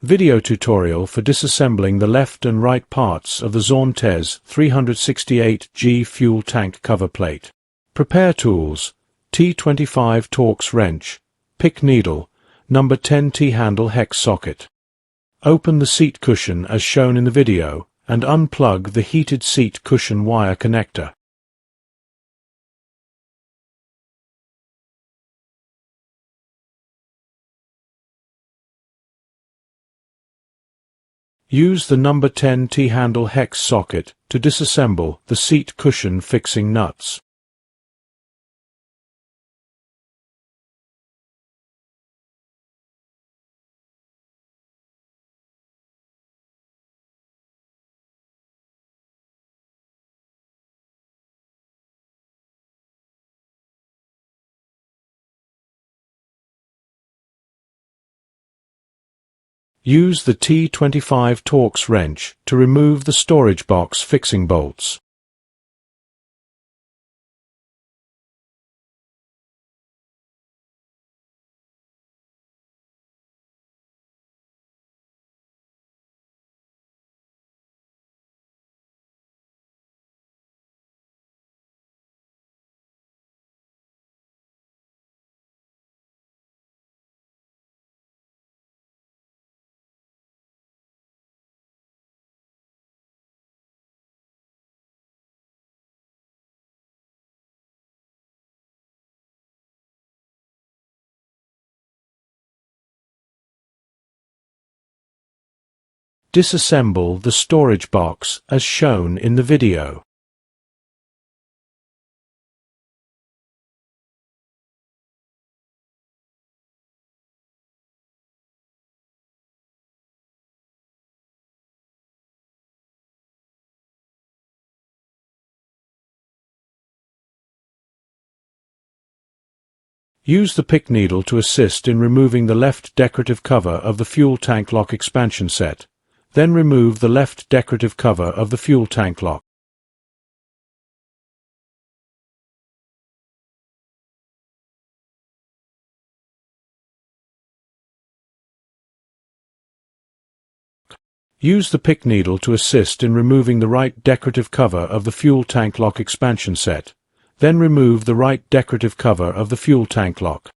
Video tutorial for disassembling the left and right parts of the Zontes 368G fuel tank cover plate. Prepare tools: T25 Torx wrench, pick needle, number 10 T-handle hex socket. Open the seat cushion as shown in the video and unplug the heated seat cushion wire connector. Use the number 10 T-handle hex socket to disassemble the seat cushion fixing nuts. Use the T25 Torx wrench to remove the storage box fixing bolts. Disassemble the storage box as shown in the video. Use the pick needle to assist in removing the left decorative cover of the fuel tank lock expansion set. Then remove the left decorative cover of the fuel tank lock. Use the pick needle to assist in removing the right decorative cover of the fuel tank lock expansion set. Then remove the right decorative cover of the fuel tank lock.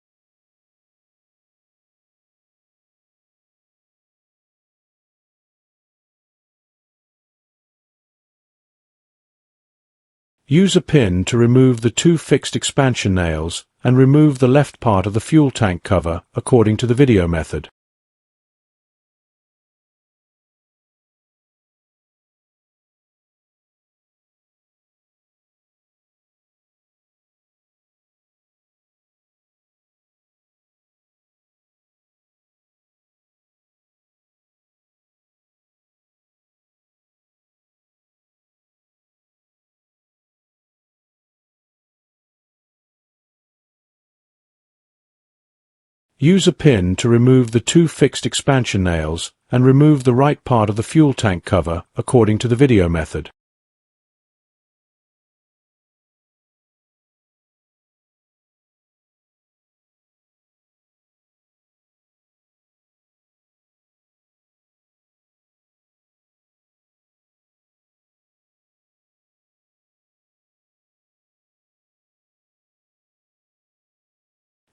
Use a pin to remove the two fixed expansion nails and remove the left part of the fuel tank cover according to the video method. Use a pin to remove the two fixed expansion nails and remove the right part of the fuel tank cover according to the video method.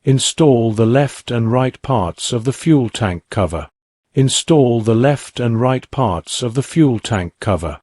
Install the left and right parts of the fuel tank cover. Install the left and right parts of the fuel tank cover.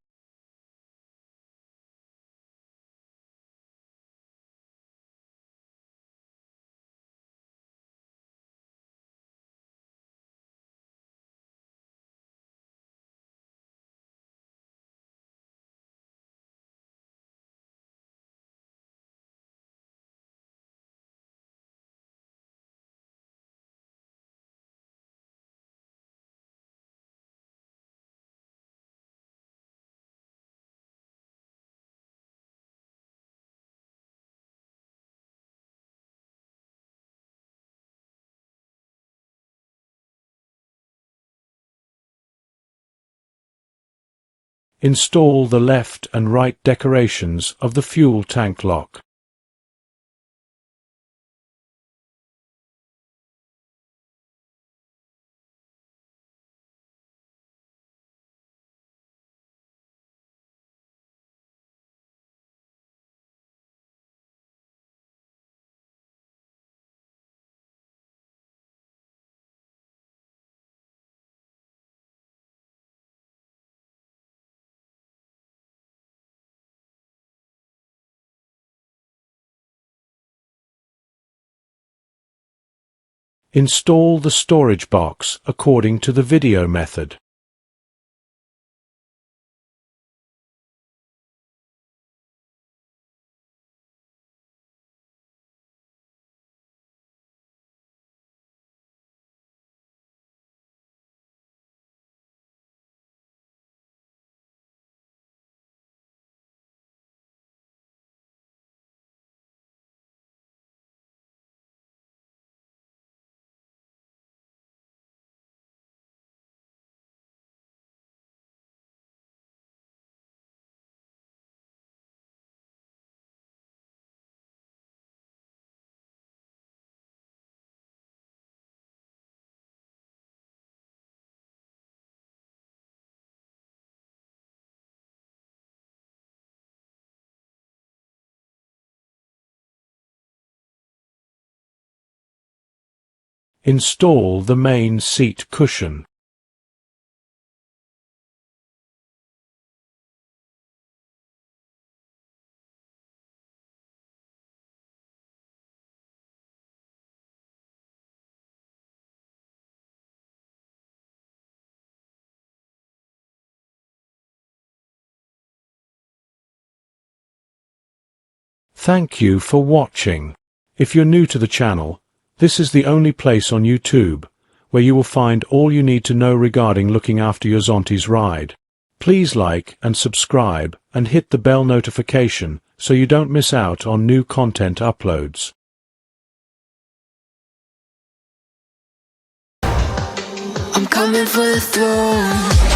Install the left and right decorations of the fuel tank lock. Install the storage box according to the video method. Install the main seat cushion. Thank you for watching. If you're new to the channel, this is the only place on YouTube where you will find all you need to know regarding looking after your Zontes ride. Please like and subscribe and hit the bell notification so you don't miss out on new content uploads. I'm coming for the throne.